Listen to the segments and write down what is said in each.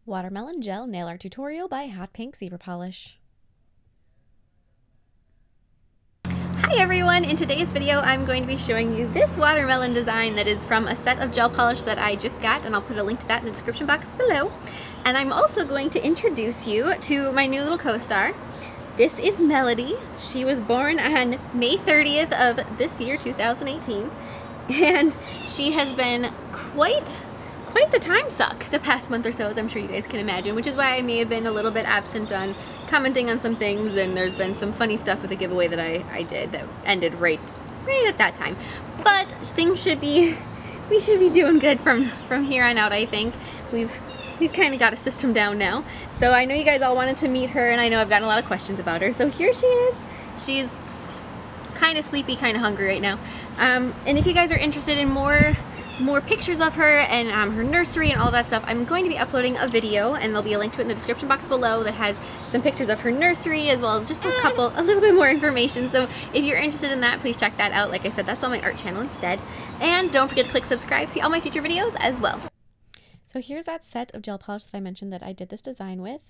Watermelon Gel Nail Art Tutorial by Hotpinkzebrapolish. Hi everyone! In today's video I'm going to be showing you this watermelon design that is from a set of gel polish that I just got, and I'll put a link to that in the description box below. And I'm also going to introduce you to my new little co-star. This is Melody. She was born on May 30th of this year, 2018, and she has been quite the time suck the past month or so, as I'm sure you guys can imagine, which is why I may have been a little bit absent on commenting on some things, and there's been some funny stuff with the giveaway that I did that ended right at that time. But things should be, we should be doing good from here on out, I think. We've kind of got a system down now. So I know you guys all wanted to meet her, and I know I've gotten a lot of questions about her. So here she is. She's kind of sleepy, kind of hungry right now. And if you guys are interested in more pictures of her and her nursery and all that stuff, I'm going to be uploading a video, and there'll be a link to it in the description box below that has some pictures of her nursery as well as just a little bit more information. So if you're interested in that, please check that out. Like I said, that's on my art channel instead. And don't forget to click subscribe to see all my future videos as well. So here's that set of gel polish that I mentioned that I did this design with,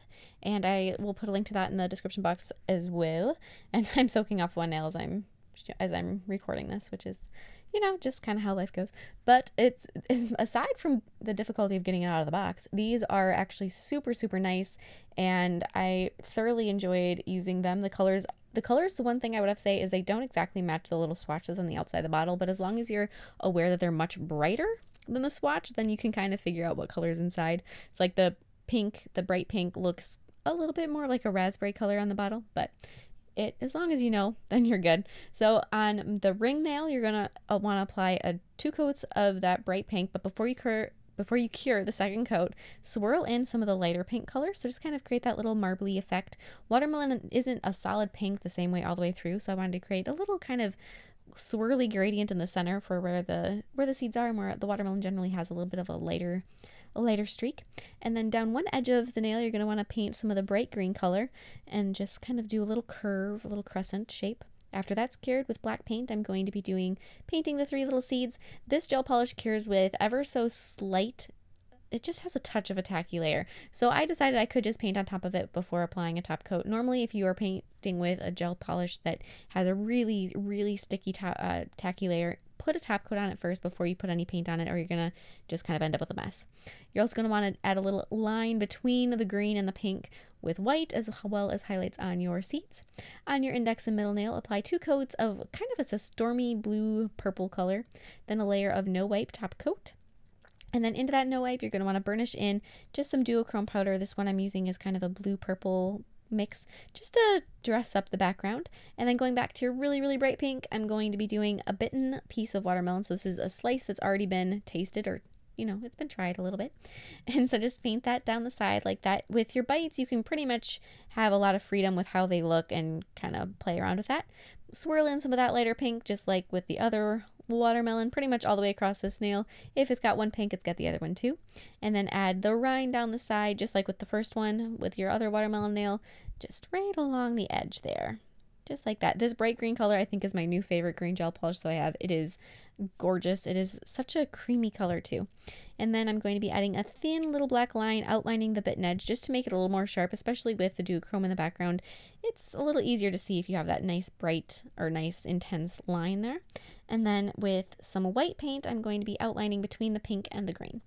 and I will put a link to that in the description box as well. And I'm soaking off one nail as I'm recording this, which is, you know, just kind of how life goes. But it's aside from the difficulty of getting it out of the box, these are actually super nice, and I thoroughly enjoyed using them. The colors, the one thing I would have to say is they don't exactly match the little swatches on the outside of the bottle, but as long as you're aware that they're much brighter than the swatch, then you can kind of figure out what color's inside. It's like the pink, the bright pink looks a little bit more like a raspberry color on the bottle, but as long as you know, then you're good. So on the ring nail, you're gonna want to apply 2 coats of that bright pink, but before you cure the second coat, swirl in some of the lighter pink color, so just kind of create that little marbly effect. Watermelon isn't a solid pink the same way all the way through, so I wanted to create a little kind of swirly gradient in the center for where the seeds are, and where the watermelon generally has a little bit of a lighter streak. And then down one edge of the nail, you're going to want to paint some of the bright green color and just kind of do a little curve, a little crescent shape. After that's cured with black paint, I'm going to be painting the 3 little seeds. This gel polish cures with ever so slight, it just has a touch of a tacky layer. So I decided I could just paint on top of it before applying a top coat. Normally, if you are painting with a gel polish that has a really sticky tacky layer, put a top coat on it first before you put any paint on it, or you're gonna just kind of end up with a mess. You're also gonna want to add a little line between the green and the pink with white, as well as highlights on your seeds. On your index and middle nail, apply 2 coats of it's a stormy blue purple color, then a layer of no wipe top coat. And then into that no wipe, you're going to want to burnish in just some duochrome powder. This one I'm using is kind of a blue-purple mix, just to dress up the background. And then going back to your really bright pink, I'm going to be doing a bitten piece of watermelon. So this is a slice that's already been tasted, or, you know, it's been tried a little bit. And so just paint that down the side like that. With your bites, you can pretty much have a lot of freedom with how they look and kind of play around with that. Swirl in some of that lighter pink, just like with the other watermelon, pretty much all the way across this nail. If it's got one pink, it's got the other one too. And then add the rind down the side, just like with the first one with your other watermelon nail, just right along the edge there. Just like that. This bright green color I think is my new favorite green gel polish that I have. It is gorgeous. It is such a creamy color too. And then I'm going to be adding a thin little black line outlining the bitten edge just to make it a little more sharp, especially with the duochrome in the background. It's a little easier to see if you have that nice bright or nice intense line there. And then with some white paint, I'm going to be outlining between the pink and the green.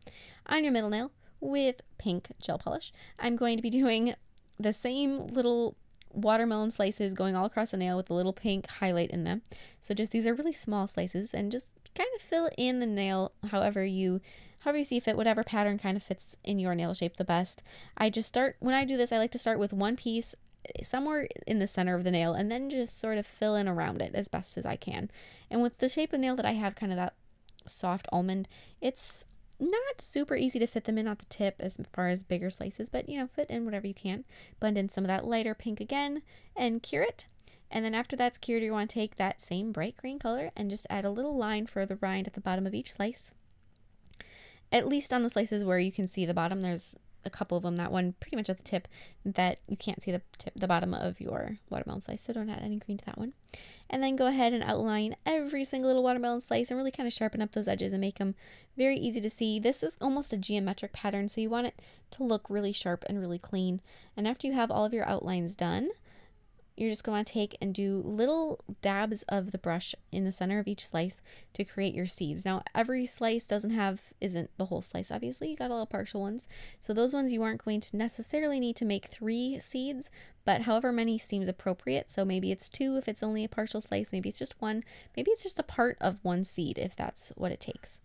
On your middle nail with pink gel polish, I'm going to be doing the same little watermelon slices going all across the nail with a little pink highlight in them. So just these are really small slices, and just kind of fill in the nail however you see fit, whatever pattern kind of fits in your nail shape the best. When I do this, I like to start with one piece somewhere in the center of the nail, and then just sort of fill in around it as best as I can. And with the shape of the nail that I have, kind of that soft almond, it's not super easy to fit them in at the tip as far as bigger slices, but you know, fit in whatever you can. Blend in some of that lighter pink again and cure it. And then after that's cured, you want to take that same bright green color and just add a little line for the rind at the bottom of each slice. At least on the slices where you can see the bottom, there's a couple of them, that one pretty much at the tip, that you can't see the bottom of your watermelon slice, so don't add any green to that one. And then go ahead and outline every single little watermelon slice and really kind of sharpen up those edges and make them very easy to see. This is almost a geometric pattern, so you want it to look really sharp and really clean. And after you have all of your outlines done, you're just going to take and do little dabs of the brush in the center of each slice to create your seeds. Now, every slice isn't the whole slice, obviously. You got a little partial ones. So those ones you aren't going to necessarily need to make 3 seeds, but however many seems appropriate. So maybe it's 2 if it's only a partial slice, maybe it's just 1, maybe it's just a part of 1 seed if that's what it takes.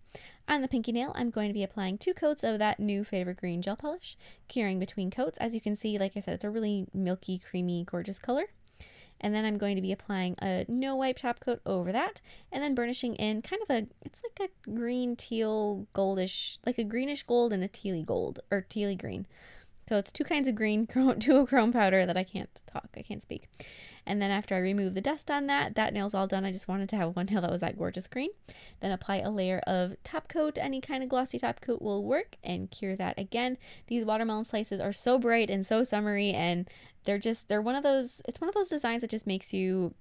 On the pinky nail, I'm going to be applying 2 coats of that new Favorite Green gel polish, curing between coats. As you can see, like I said, it's a really milky, creamy, gorgeous color. And then I'm going to be applying a no wipe top coat over that, and then burnishing in kind of it's like a green teal goldish, like a greenish gold and a tealy gold, or tealy green. So it's 2 kinds of green duochrome powder that I can't speak. And then after I remove the dust on that nail's all done. I just wanted to have one nail that was that gorgeous green. Then apply a layer of top coat. Any kind of glossy top coat will work, and cure that again. These watermelon slices are so bright and so summery, and they're one of those designs that just makes you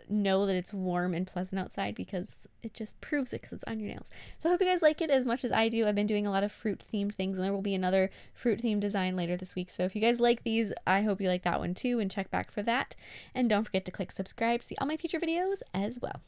know that it's warm and pleasant outside, because it just proves it because it's on your nails. So I hope you guys like it as much as I do. I've been doing a lot of fruit themed things, and there will be another fruit themed design later this week. So if you guys like these, I hope you like that one too, and check back for that. And don't forget to click subscribe to see all my future videos as well.